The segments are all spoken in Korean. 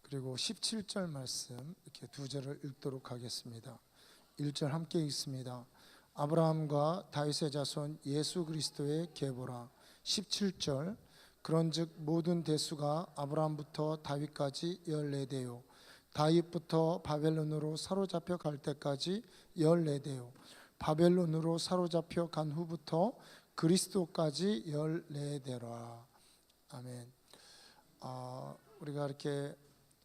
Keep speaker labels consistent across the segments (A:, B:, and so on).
A: 그리고 17절 말씀 이렇게 두 절을 읽도록 하겠습니다. 1절 함께 읽습니다. 아브라함과 다윗의 자손 예수 그리스도의 계보라. 17절 그런즉 모든 대수가 아브라함부터 다윗까지 14대요 다윗부터 바벨론으로 사로잡혀 갈 때까지 14대요 바벨론으로 사로잡혀 간 후부터 그리스도까지 14대라. 아멘. 우리가 이렇게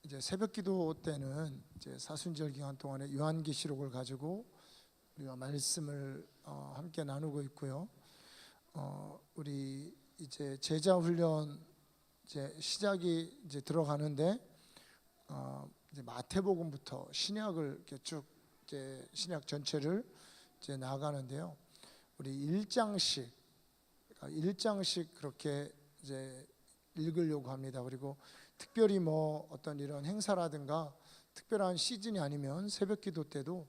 A: 이제 새벽기도 때는 이제 사순절 기간 동안에 요한계시록을 가지고 우리가 말씀을 함께 나누고 있고요. 우리 이제 제자 훈련 이제 시작이 이제 들어가는데 이제 마태복음부터 신약을 이렇게 쭉 이제 신약 전체를 이제 나가는데요. 우리 1장씩 그렇게 이제 읽으려고 합니다. 그리고 특별히 뭐 어떤 이런 행사라든가 특별한 시즌이 아니면 새벽기도 때도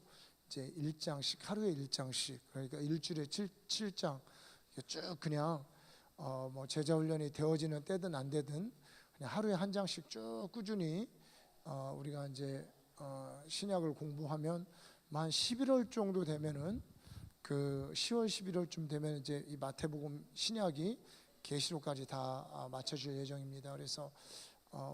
A: 이제 1장씩 하루에 1장씩 그러니까 일주일에 7장 쭉 그냥 뭐 제자 훈련이 되어지는 때든 안 되든 그냥 하루에 한 장씩 쭉 꾸준히 우리가 이제 신약을 공부하면 만 11월 정도 되면은 그 10월 11월쯤 되면 이제 이 마태복음 신약이 계시록까지 다 맞춰질 예정입니다. 그래서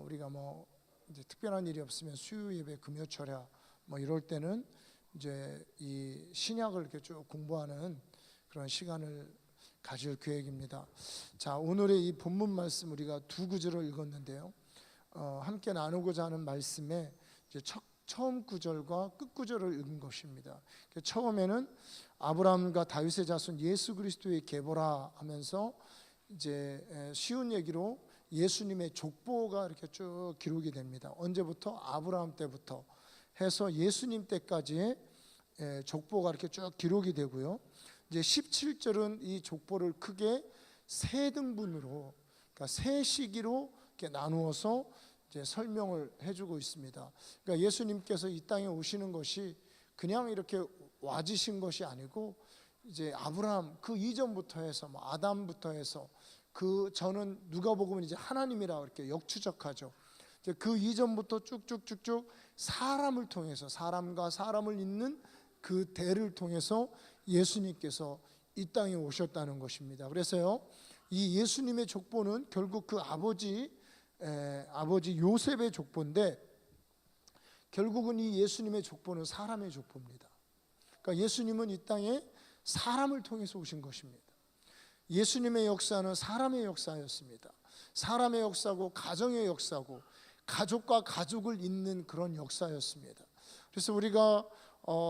A: 우리가 뭐 이제 특별한 일이 없으면 수요 예배 금요철야 뭐 이럴 때는 이제 이 신약을 이렇게 쭉 공부하는 그런 시간을 가질 계획입니다. 자, 오늘의 이 본문 말씀 우리가 두 구절을 읽었는데요. 함께 나누고자 하는 말씀에 이제 처음 구절과 끝 구절을 읽은 것입니다. 처음에는 아브라함과 다윗의 자손 예수 그리스도의 계보라 하면서 이제 쉬운 얘기로 예수님의 족보가 이렇게 쭉 기록이 됩니다. 언제부터? 아브라함 때부터 해서 예수님 때까지의 족보가 이렇게 쭉 기록이 되고요. 이제 17절은 이 족보를 크게 세 등분으로, 그러니까 세 시기로 이렇게 나누어서 이제 설명을 해주고 있습니다. 그러니까 예수님께서 이 땅에 오시는 것이 그냥 이렇게 와지신 것이 아니고 이제 아브라함 그 이전부터 해서 뭐 아담부터 해서 그 저는 누가복음은 이제 하나님이라 이렇게 역추적하죠. 이제 그 이전부터 쭉쭉쭉쭉 사람을 통해서 사람과 사람을 잇는 그 대를 통해서 예수님께서 이 땅에 오셨다는 것입니다. 그래서요, 이 예수님의 족보는 결국 그 아버지 요셉의 족보인데 결국은 이 예수님의 족보는 사람의 족보입니다. 그러니까 예수님은 이 땅에 사람을 통해서 오신 것입니다. 예수님의 역사는 사람의 역사였습니다. 사람의 역사고 가정의 역사고 가족과 가족을 잇는 그런 역사였습니다. 그래서 우리가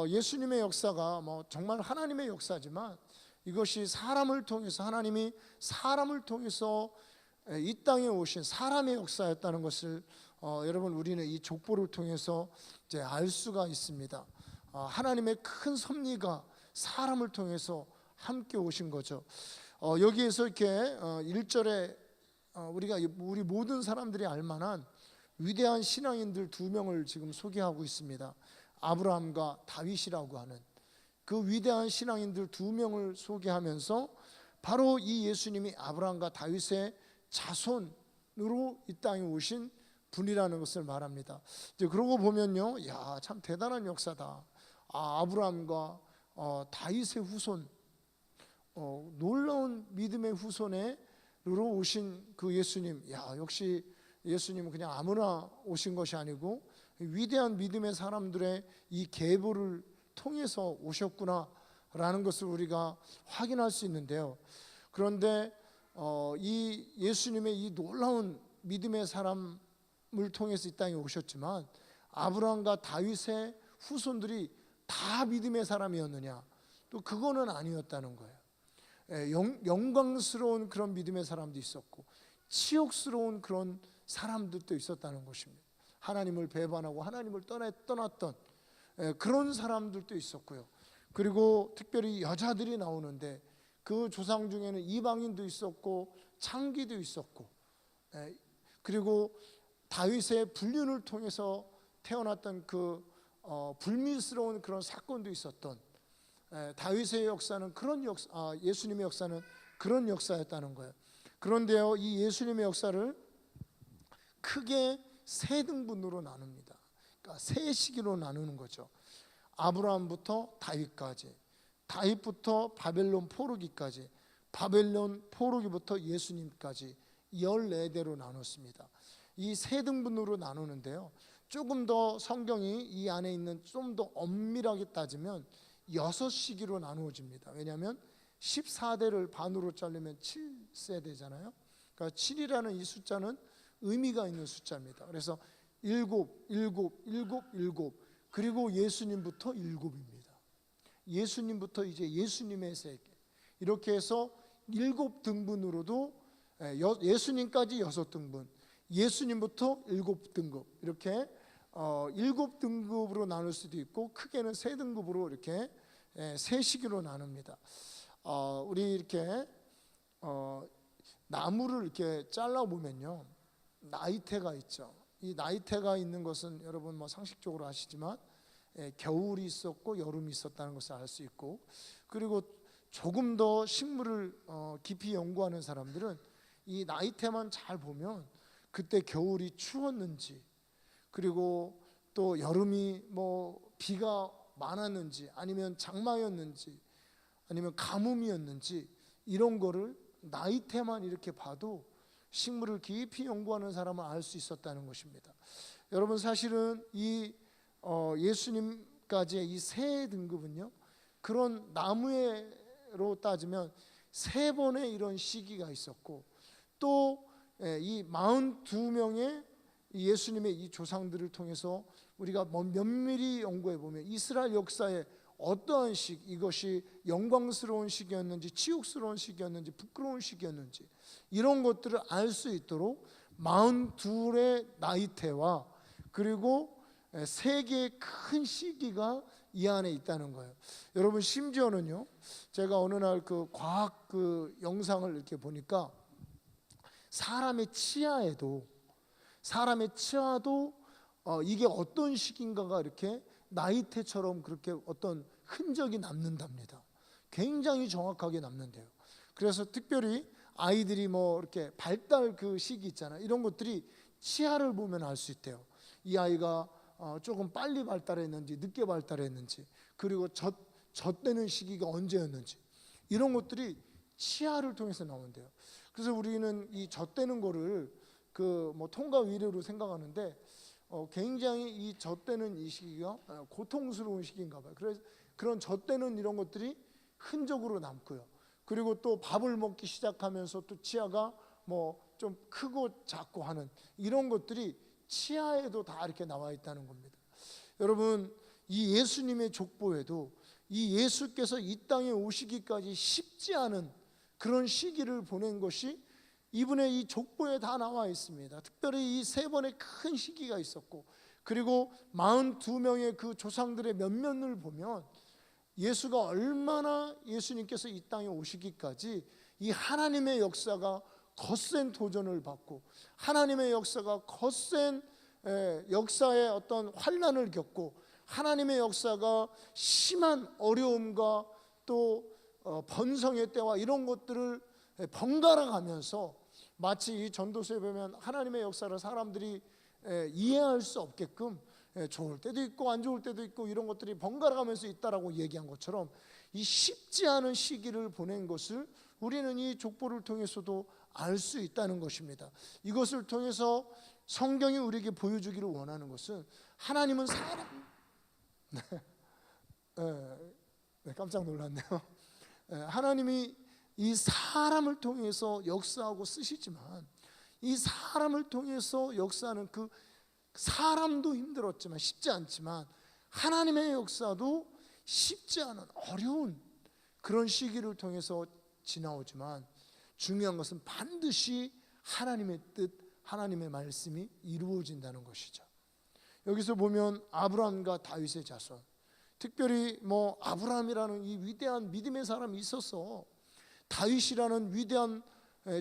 A: 예수님의 역사가 뭐 정말 하나님의 역사지만 이것이 사람을 통해서 하나님이 사람을 통해서 이 땅에 오신 사람의 역사였다는 것을 여러분 우리는 이 족보를 통해서 이제 알 수가 있습니다. 하나님의 큰 섭리가 사람을 통해서 함께 오신 거죠. 여기에서 이렇게 1절에 우리 모든 사람들이 알만한 위대한 신앙인들 두 명을 지금 소개하고 있습니다. 아브라함과 다윗이라고 하는 그 위대한 신앙인들 두 명을 소개하면서 바로 이 예수님이 아브라함과 다윗의 자손으로 이 땅에 오신 분이라는 것을 말합니다. 이제 그러고 보면요, 야, 참 대단한 역사다. 아브라함과 다윗의 후손, 놀라운 믿음의 후손으로 오신 그 예수님, 야, 역시 예수님은 그냥 아무나 오신 것이 아니고 위대한 믿음의 사람들의 이 계보를 통해서 오셨구나라는 것을 우리가 확인할 수 있는데요. 그런데 이 예수님의 이 놀라운 믿음의 사람을 통해서 이 땅에 오셨지만 아브라함과 다윗의 후손들이 다 믿음의 사람이었느냐? 또 그거는 아니었다는 거예요. 영광스러운 그런 믿음의 사람도 있었고 치욕스러운 그런 사람들도 있었다는 것입니다. 하나님을 배반하고 하나님을 떠났던 그런 사람들도 있었고요. 그리고 특별히 여자들이 나오는데 그 조상 중에는 이방인도 있었고 창기도 있었고 그리고 다윗의 불륜을 통해서 태어났던 그 불미스러운 그런 사건도 있었던 다윗의 역사는 그런 예수님의 역사는 그런 역사였다는 거예요. 그런데요, 이 예수님의 역사를 크게 세 등분으로 나눕니다. 그러니까 세 시기로 나누는 거죠. 아브라함부터 다윗까지, 다윗부터 바벨론 포로기까지, 바벨론 포로기부터 예수님까지 14대로 나눴습니다. 이 세 등분으로 나누는데요, 조금 더 성경이 이 안에 있는 좀 더 엄밀하게 따지면 6시기로 나누어집니다. 왜냐하면 14대를 반으로 자르면 7세대잖아요. 그러니까 7이라는 이 숫자는 의미가 있는 숫자입니다. 그래서 7, 7, 7, 7, 그리고 예수님부터 7입니다. 예수님부터 이제 예수님의 세계, 이렇게 해서 7등분으로도 예수님까지 6등분, 예수님부터 7등급, 이렇게 7등급으로 나눌 수도 있고, 크게는 3등급으로 이렇게 3시기로 나눕니다. 우리 이렇게 나무를 이렇게 잘라 보면요, 나이테가 있죠. 이 나이테가 있는 것은 여러분 뭐 상식적으로 아시지만 겨울이 있었고 여름이 있었다는 것을 알 수 있고, 그리고 조금 더 식물을 깊이 연구하는 사람들은 이 나이테만 잘 보면 그때 겨울이 추웠는지, 그리고 또 여름이 뭐 비가 많았는지, 아니면 장마였는지, 아니면 가뭄이었는지, 이런 거를 나이테만 이렇게 봐도 식물을 깊이 연구하는 사람은 알 수 있었다는 것입니다. 여러분, 사실은 이 예수님까지의 이 세 등급은요, 그런 나무로 따지면 3번의 이런 시기가 있었고, 또 이 42명의 예수님의 이 조상들을 통해서 우리가 면밀히 연구해 보면 이스라엘 역사에 어떠한 시, 이것이 영광스러운 시기였는지 치욕스러운 시기였는지 부끄러운 시기였는지, 이런 것들을 알 수 있도록 42의 나이테와 그리고 3개의 큰 시기가 이 안에 있다는 거예요. 여러분, 심지어는요, 제가 어느 날 그 과학 그 영상을 이렇게 보니까 사람의 치아도 이게 어떤 시기인가가 이렇게 나이테처럼 그렇게 어떤 흔적이 남는답니다. 굉장히 정확하게 남는데요. 그래서 특별히 아이들이 뭐 이렇게 발달 그 시기 있잖아요. 이런 것들이 치아를 보면 알 수 있대요. 이 아이가 조금 빨리 발달했는지 늦게 발달했는지, 그리고 젖되는 시기가 언제였는지, 이런 것들이 치아를 통해서 나온대요. 그래서 우리는 이 젖되는 거를 그 뭐 통과 위례로 생각하는데 굉장히 이 젖되는 이 시기가 고통스러운 시기인가 봐요. 그래서 그런 젖되는 이런 것들이 흔적으로 남고요. 그리고 또 밥을 먹기 시작하면서 또 치아가 뭐 좀 크고 작고 하는 이런 것들이 치아에도 다 이렇게 나와 있다는 겁니다. 여러분, 이 예수님의 족보에도 이 예수께서 이 땅에 오시기까지 쉽지 않은 그런 시기를 보낸 것이 이분의 이 족보에 다 나와 있습니다. 특별히 이 3번의 큰 시기가 있었고, 그리고 42명의 그 조상들의 면면을 보면 예수가 얼마나, 예수님께서 이 땅에 오시기까지 이 하나님의 역사가 거센 도전을 받고, 하나님의 역사가 거센 역사의 어떤 환난을 겪고, 하나님의 역사가 심한 어려움과 또 번성의 때와 이런 것들을 번갈아 가면서, 마치 이 전도서에 보면 하나님의 역사를 사람들이 이해할 수 없게끔 좋을 때도 있고 안 좋을 때도 있고 이런 것들이 번갈아 가면서 있다라고 얘기한 것처럼, 이 쉽지 않은 시기를 보낸 것을 우리는 이 족보를 통해서도 알 수 있다는 것입니다. 이것을 통해서 성경이 우리에게 보여주기를 원하는 것은, 하나님은 사람 깜짝 놀랐네요. 하나님이 이 사람을 통해서 역사하고 쓰시지만, 이 사람을 통해서 역사하는 그 사람도 힘들었지만 쉽지 않지만, 하나님의 역사도 쉽지 않은 어려운 그런 시기를 통해서 지나오지만, 중요한 것은 반드시 하나님의 뜻, 하나님의 말씀이 이루어진다는 것이죠. 여기서 보면 아브라함과 다윗의 자손, 특별히 뭐 아브라함이라는 이 위대한 믿음의 사람이 있었어, 다윗이라는 위대한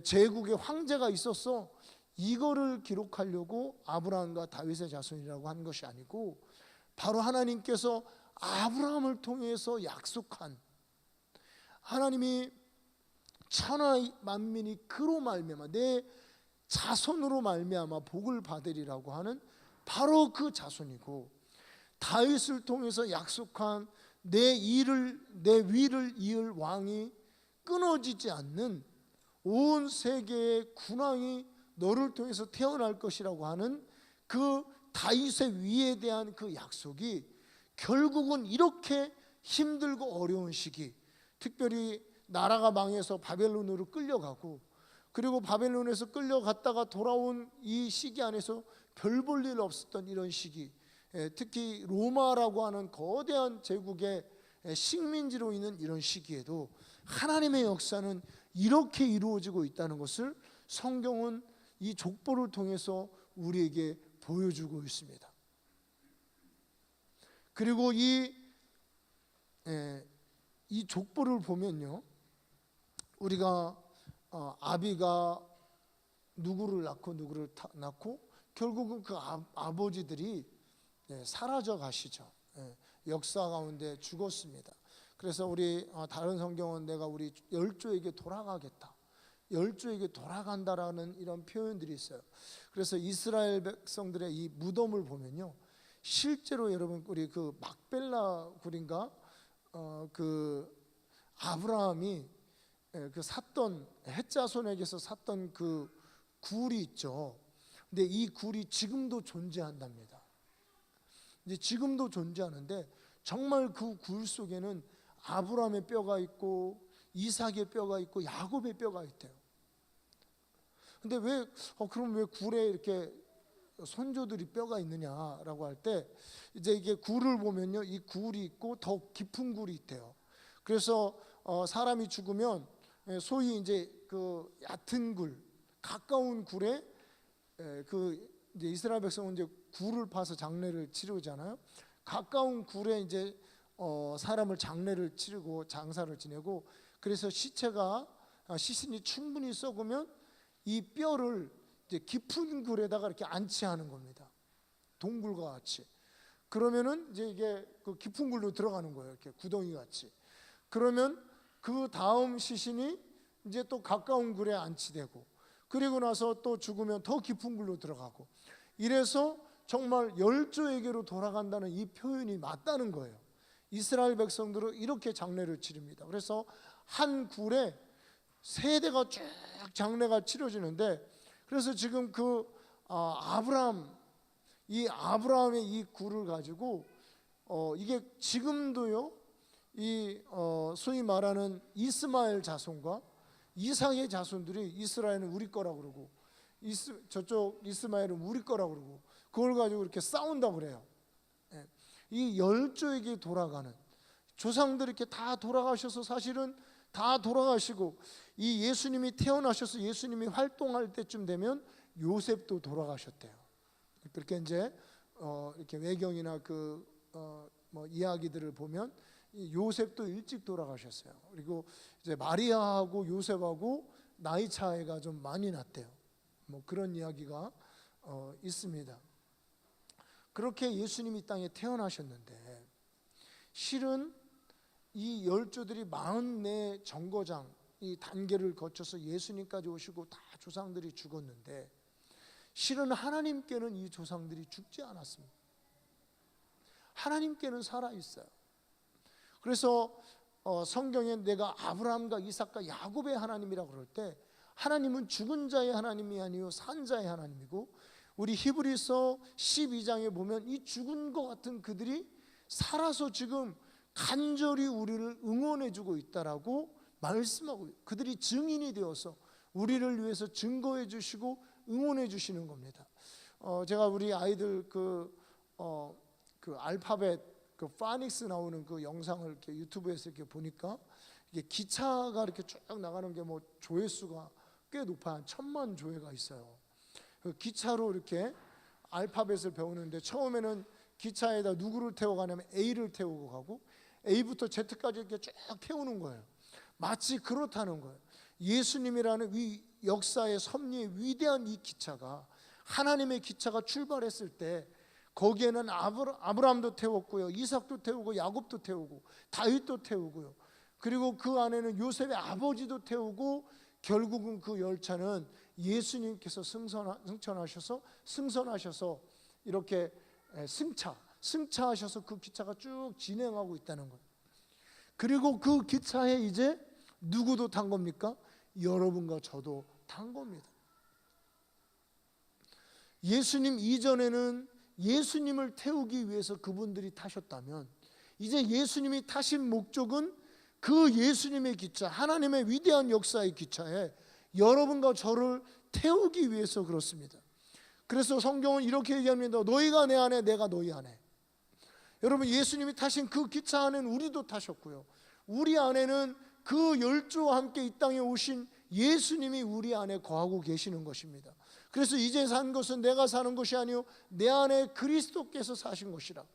A: 제국의 황제가 있었어, 이거를 기록하려고 아브라함과 다윗의 자손이라고 한 것이 아니고, 바로 하나님께서 아브라함을 통해서 약속한, 하나님이 천하 만민이 그로 말미암아 내 자손으로 말미암아 복을 받으리라고 하는 바로 그 자손이고, 다윗을 통해서 약속한 내 위를 이을 왕이 끊어지지 않는 온 세계의 군왕이 너를 통해서 태어날 것이라고 하는 그 다윗의 위에 대한 그 약속이 결국은 이렇게 힘들고 어려운 시기, 특별히 나라가 망해서 바벨론으로 끌려가고, 그리고 바벨론에서 끌려갔다가 돌아온 이 시기 안에서 별 볼 일 없었던 이런 시기, 특히 로마라고 하는 거대한 제국의 식민지로 있는 이런 시기에도 하나님의 역사는 이렇게 이루어지고 있다는 것을 성경은 이 족보를 통해서 우리에게 보여주고 있습니다. 그리고 이 족보를 보면요, 우리가 아비가 누구를 낳고 누구를 낳고 결국은 그 아버지들이 사라져 가시죠. 역사 가운데 죽었습니다. 그래서 우리 다른 성경은 내가 우리 열조에게 돌아가겠다, 열조에게 돌아간다라는 이런 표현들이 있어요. 그래서 이스라엘 백성들의 이 무덤을 보면요, 실제로 여러분 우리 그 막벨라 굴인가 그 아브라함이 그 샀던 헷자손에게서 샀던 그 굴이 있죠. 근데 이 굴이 지금도 존재한답니다. 이제 지금도 존재하는데 정말 그 굴 속에는 아브라함의 뼈가 있고 이삭의 뼈가 있고 야곱의 뼈가 있대요. 근데 왜 그럼 왜 굴에 이렇게 선조들이 뼈가 있느냐라고 할 때, 이제 이게 굴을 보면요, 이 굴이 있고 더 깊은 굴이 있대요. 그래서 사람이 죽으면 소위 이제 그 얕은 굴, 가까운 굴에 그 이제 이스라엘 백성은 이제 굴을 파서 장례를 치르잖아요. 가까운 굴에 이제 사람을 장례를 치르고 장사를 지내고, 그래서 시신이 충분히 썩으면 이 뼈를 이제 깊은 굴에다가 이렇게 안치하는 겁니다. 동굴과 같이. 그러면은 이제 이게 그 깊은 굴로 들어가는 거예요. 이렇게 구덩이 같이. 그러면 그 다음 시신이 이제 또 가까운 굴에 안치되고, 그리고 나서 또 죽으면 더 깊은 굴로 들어가고, 이래서 정말 열조에게로 돌아간다는 이 표현이 맞다는 거예요. 이스라엘 백성들은 이렇게 장례를 치릅니다. 그래서 한 굴에 세대가 쭉 장례가 치러지는데, 그래서 지금 그 아브라함의 이 굴을 가지고 이게 지금도요, 이 소위 말하는 이스마엘 자손과 이삭의 자손들이 이스라엘은 우리 거라고 그러고 저쪽 이스마엘은 우리 거라고 그러고 그걸 가지고 이렇게 싸운다고 그래요. 이 열조에게 돌아가는 조상들이 이렇게 다 돌아가셔서, 사실은 다 돌아가시고 이 예수님이 태어나셔서 예수님이 활동할 때쯤 되면 요셉도 돌아가셨대요. 그렇게 이제 이렇게 외경이나 뭐 이야기들을 보면 요셉도 일찍 돌아가셨어요. 그리고 이제 마리아하고 요셉하고 나이 차이가 좀 많이 났대요. 뭐 그런 이야기가 있습니다. 그렇게 예수님이 땅에 태어나셨는데, 실은 이 열조들이 44 정거장 이 단계를 거쳐서 예수님까지 오시고 다 조상들이 죽었는데, 실은 하나님께는 이 조상들이 죽지 않았습니다. 하나님께는 살아 있어요. 그래서 성경에 내가 아브라함과 이삭과 야곱의 하나님이라고 그럴 때, 하나님은 죽은 자의 하나님이 아니요 산 자의 하나님이고, 우리 히브리서 12장에 보면 이 죽은 것 같은 그들이 살아서 지금 간절히 우리를 응원해 주고 있다라고 말씀하고, 그들이 증인이 되어서 우리를 위해서 증거해 주시고 응원해 주시는 겁니다. 제가 우리 아이들 그 알파벳 그 파닉스 나오는 그 영상을 이렇게 유튜브에서 이렇게 보니까, 이게 기차가 이렇게 쭉 나가는 게 뭐 조회수가 꽤 높아요. 한 1000만 조회가 있어요. 그 기차로 이렇게 알파벳을 배우는데, 처음에는 기차에다 누구를 태워 가냐면 A를 태우고 가고, A부터 Z까지 이렇게 쭉 태우는 거예요. 마치 그렇다는 거예요. 예수님이라는 역사의 섭리의 위대한 이 기차가, 하나님의 기차가 출발했을 때 거기에는 아브라함도 태웠고요, 이삭도 태우고 야곱도 태우고 다윗도 태우고요, 그리고 그 안에는 요셉의 아버지도 태우고, 결국은 그 열차는 예수님께서 승천하셔서 이렇게 승차하셔서 그 기차가 쭉 진행하고 있다는 거예요. 그리고 그 기차에 이제 누구도 탄 겁니까? 여러분과 저도 탄 겁니다. 예수님 이전에는 예수님을 태우기 위해서 그분들이 타셨다면, 이제 예수님이 타신 목적은 그 예수님의 기차, 하나님의 위대한 역사의 기차에 여러분과 저를 태우기 위해서 그렇습니다. 그래서 성경은 이렇게 얘기합니다. 너희가 내 안에, 내가 너희 안에. 여러분, 예수님이 타신 그 기차 안에는 우리도 타셨고요, 우리 안에는 그 열주와 함께 이 땅에 오신 예수님이 우리 안에 거하고 계시는 것입니다. 그래서 이제 산 것은 내가 사는 것이 아니요 내 안에 그리스도께서 사신 것이라.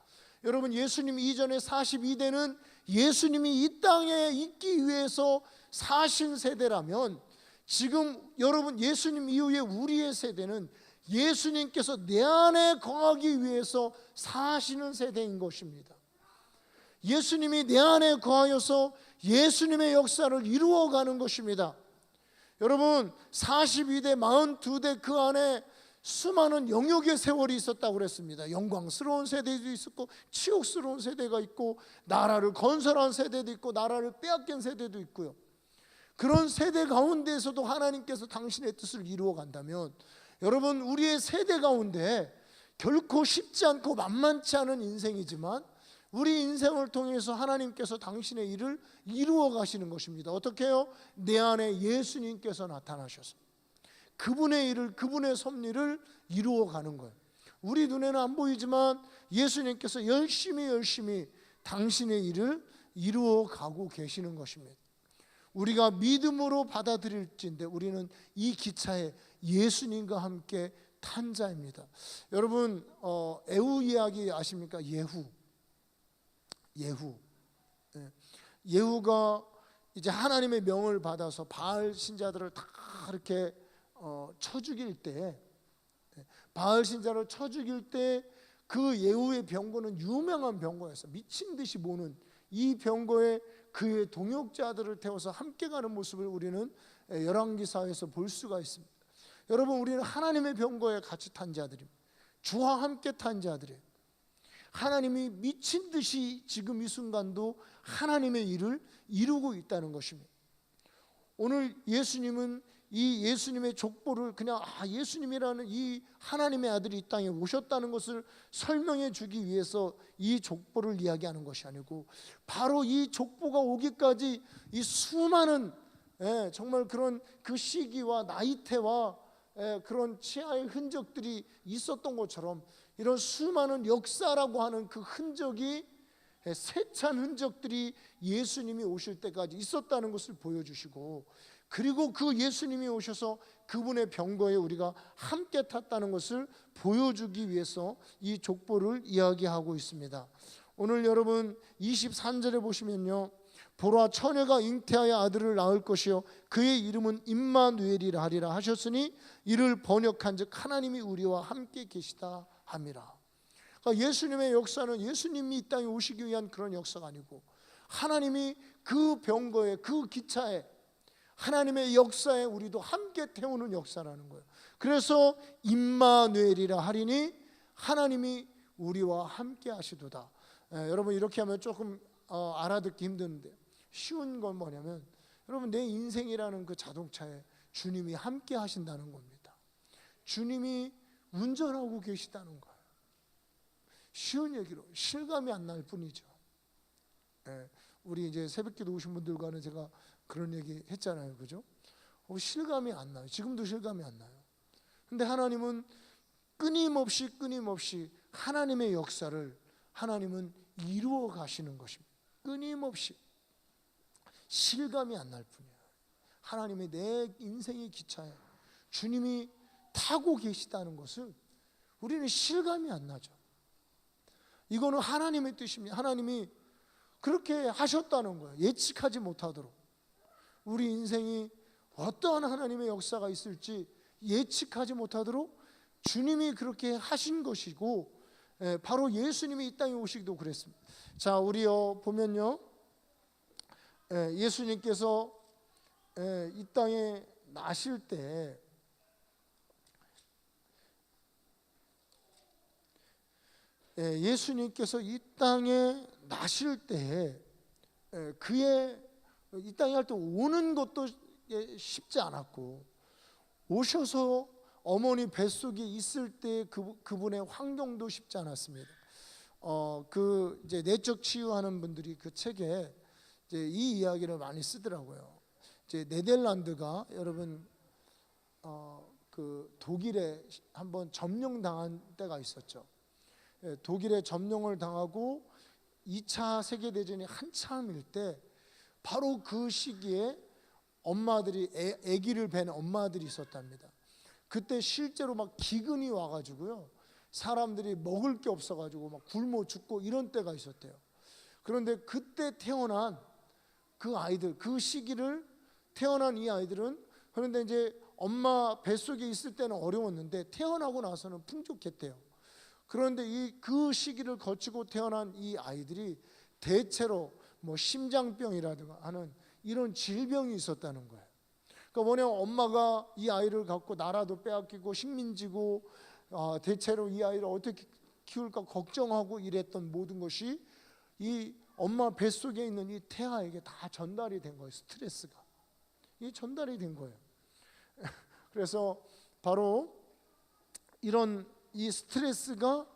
A: 여러분, 예수님 이전에 42대는 예수님이 이 땅에 있기 위해서 사신 세대라면, 지금 여러분 예수님 이후에 우리의 세대는 예수님께서 내 안에 거하기 위해서 사시는 세대인 것입니다. 예수님이 내 안에 거하여서 예수님의 역사를 이루어가는 것입니다. 여러분, 42대 42대 그 안에 수많은 영역의 세월이 있었다고 그랬습니다. 영광스러운 세대도 있었고 치욕스러운 세대가 있고, 나라를 건설한 세대도 있고 나라를 빼앗긴 세대도 있고요. 그런 세대 가운데에서도 하나님께서 당신의 뜻을 이루어 간다면, 여러분, 우리의 세대 가운데 결코 쉽지 않고 만만치 않은 인생이지만 우리 인생을 통해서 하나님께서 당신의 일을 이루어 가시는 것입니다. 어떻게 해요? 내 안에 예수님께서 나타나셔서 그분의 일을, 그분의 섭리를 이루어 가는 거예요. 우리 눈에는 안 보이지만 예수님께서 열심히 당신의 일을 이루어 가고 계시는 것입니다. 우리가 믿음으로 받아들일진데 우리는 이 기차에 예수님과 함께 탄 자입니다. 여러분, 에후 이야기 아십니까? 예후가 이제 하나님의 명을 받아서 바알 신자들을 다 이렇게 쳐 죽일 때, 바알 신자를 쳐 죽일 때 그 예후의 병거는 유명한 병거였어요. 미친 듯이 모는 이 병거에 그의 동역자들을 태워서 함께 가는 모습을 우리는 열왕기사에서 볼 수가 있습니다. 여러분, 우리는 하나님의 병거에 같이 탄 자들입니다. 주와 함께 탄 자들이에요. 하나님이 미친 듯이 지금 이 순간도 하나님의 일을 이루고 있다는 것입니다. 오늘 예수님은 이 예수님의 족보를 그냥 예수님이라는 이 하나님의 아들이 이 땅에 오셨다는 것을 설명해 주기 위해서 이 족보를 이야기하는 것이 아니고, 바로 이 족보가 오기까지 이 수많은 정말 그런 그 시기와 나이테와 그런 치아의 흔적들이 있었던 것처럼, 이런 수많은 역사라고 하는 그 흔적이, 세찬 흔적들이 예수님이 오실 때까지 있었다는 것을 보여주시고, 그리고 그 예수님이 오셔서 그분의 병거에 우리가 함께 탔다는 것을 보여주기 위해서 이 족보를 이야기하고 있습니다. 오늘 여러분 23절에 보시면요, 보라, 처녀가 잉태하여 아들을 낳을 것이요 그의 이름은 임마누엘이라 하리라 하셨으니 이를 번역한즉 하나님이 우리와 함께 계시다 함이라. 그러니까 예수님의 역사는 예수님이 이 땅에 오시기 위한 그런 역사가 아니고, 하나님이 그 병거에, 그 기차에, 하나님의 역사에 우리도 함께 태우는 역사라는 거예요. 그래서 임마누엘이라 하리니 하나님이 우리와 함께 하시도다. 여러분, 이렇게 하면 조금 알아듣기 힘드는데, 쉬운 건 뭐냐면, 여러분, 내 인생이라는 그 자동차에 주님이 함께 하신다는 겁니다. 주님이 운전하고 계시다는 거예요. 쉬운 얘기로 실감이 안 날 뿐이죠. 우리 이제 새벽기도 오신 분들과는 제가 그런 얘기 했잖아요, 그죠? 실감이 안 나요. 지금도 실감이 안 나요. 근데 하나님은 끊임없이 하나님의 역사를 하나님은 이루어 가시는 것입니다. 끊임없이 실감이 안 날 뿐이에요. 하나님의 내 인생의 기차에 주님이 타고 계시다는 것을 우리는 실감이 안 나죠. 이거는 하나님의 뜻입니다. 하나님이 그렇게 하셨다는 거예요. 예측하지 못하도록. 우리 인생이 어떠한 하나님의 역사가 있을지 예측하지 못하도록 주님이 그렇게 하신 것이고, 바로 예수님이 이 땅에 오시기도 그랬습니다. 자, 우리 보면요, 예수님께서 이 땅에 나실 때 예수님께서 이 땅에 나실 때에 그의 이 땅에 할 때 오는 것도 쉽지 않았고, 오셔서 어머니 뱃속에 있을 때 그분의 환경도 쉽지 않았습니다. 그 이제 내적 치유하는 분들이 그 책에 이제 이 이야기를 많이 쓰더라고요. 이제 네덜란드가 여러분 그 독일에 한번 점령당한 때가 있었죠. 독일에 점령을 당하고 2차 세계대전이 한참일 때 바로 그 시기에 엄마들이 아기를 뵌 엄마들이 있었답니다. 그때 실제로 막 기근이 와가지고요, 사람들이 먹을 게 없어가지고 막 굶어 죽고 이런 때가 있었대요. 그런데 그때 태어난 그 아이들, 그 시기를 태어난 이 아이들은, 그런데 이제 엄마 뱃속에 있을 때는 어려웠는데 태어나고 나서는 풍족했대요. 그런데 그 시기를 거치고 태어난 이 아이들이 대체로 뭐 심장병이라든가 하는 이런 질병이 있었다는 거예요. 그러니까 뭐냐면 엄마가 이 아이를 갖고 나라도 빼앗기고 식민지고 대체로 이 아이를 어떻게 키울까 걱정하고 이랬던 모든 것이 이 엄마 뱃속에 있는 이 태아에게 다 전달이 된 거예요. 스트레스가 이 전달이 된 거예요. 그래서 바로 이런 이 스트레스가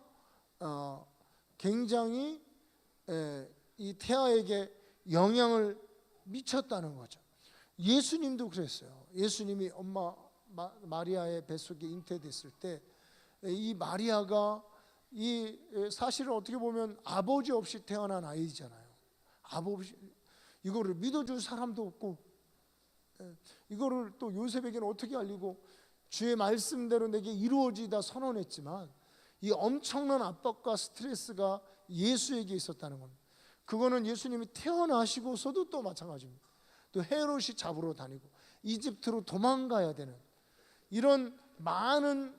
A: 굉장히 이 태아에게 영향을 미쳤다는 거죠. 예수님도 그랬어요. 예수님이 엄마 마리아의 뱃속에 잉태됐을 때 이 마리아가 이 사실은 어떻게 보면 아버지 없이 태어난 아이잖아요. 아버지, 이거를 믿어줄 사람도 없고, 이거를 또 요셉에게는 어떻게 알리고, 주의 말씀대로 내게 이루어지다 선언했지만 이 엄청난 압박과 스트레스가 예수에게 있었다는 겁니다. 그거는 예수님이 태어나시고서도 또 마찬가지입니다. 또 헤롯이 잡으러 다니고 이집트로 도망가야 되는 이런 많은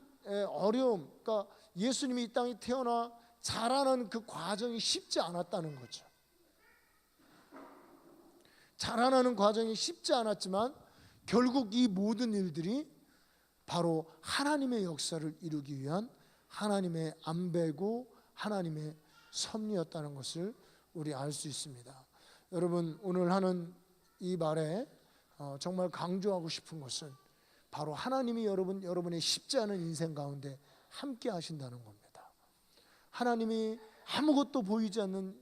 A: 어려움, 그러니까 예수님이 이 땅에 태어나 자라는 그 과정이 쉽지 않았다는 거죠. 자라나는 과정이 쉽지 않았지만 결국 이 모든 일들이 바로 하나님의 역사를 이루기 위한 하나님의 안배고 하나님의 섭리였다는 것을 우리 알 수 있습니다. 여러분, 오늘 하는 이 말에 정말 강조하고 싶은 것은 바로 하나님이 여러분의 쉽지 않은 인생 가운데 함께 하신다는 겁니다. 하나님이 아무것도 보이지 않는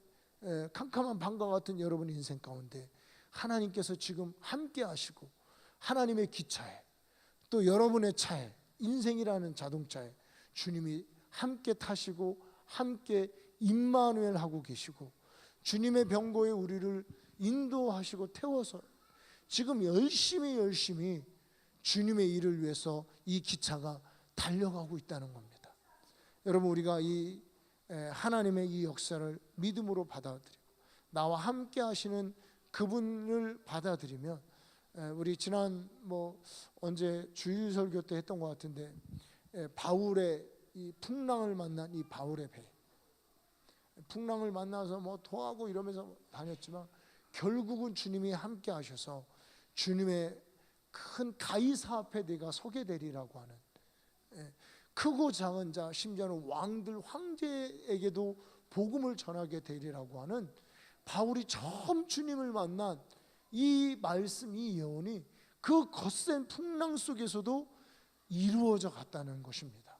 A: 캄캄한 밤과 같은 여러분 인생 가운데 하나님께서 지금 함께 하시고, 하나님의 기차에 또 여러분의 차에, 인생이라는 자동차에 주님이 함께 타시고 함께 임마누엘 하고 계시고, 주님의 병고에 우리를 인도하시고 태워서 지금 열심히 주님의 일을 위해서 이 기차가 달려가고 있다는 겁니다. 여러분, 우리가 이 하나님의 이 역사를 믿음으로 받아들이고 나와 함께 하시는 그분을 받아들이면, 우리 지난 언제 주일 설교 때 했던 것 같은데, 바울의 이 풍랑을 만난 이 바울의 배, 풍랑을 만나서 토하고 이러면서 다녔지만 결국은 주님이 함께 하셔서 주님의 큰 가이사 앞에 내가 서게 되리라고 하는, 크고 작은 자, 심지어는 왕들 황제에게도 복음을 전하게 되리라고 하는 바울이 처음 주님을 만난 이 말씀, 이 예언이 그 거센 풍랑 속에서도 이루어져 갔다는 것입니다.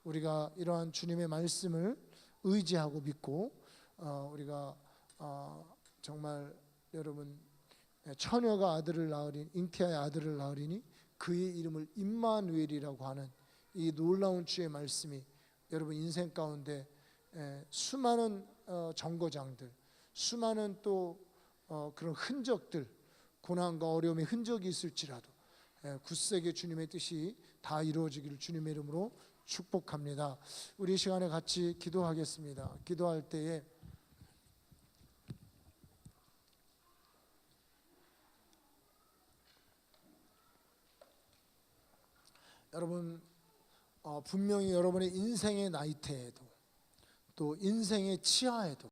A: 우리가 이러한 주님의 말씀을 의지하고 믿고 우리가 정말 여러분, 처녀가 아들을 낳으리니, 잉태하여 아들을 낳으리니 그의 이름을 임마누엘이라고 하는 이 놀라운 주의 말씀이 여러분 인생 가운데 수많은 정거장들, 수많은 또 그런 흔적들, 고난과 어려움의 흔적이 있을지라도 굳세게 주님의 뜻이 다 이루어지기를 주님의 이름으로 축복합니다. 우리 시간에 같이 기도하겠습니다. 기도할 때에 여러분, 분명히 여러분의 인생의 나이테에도 또 인생의 치아에도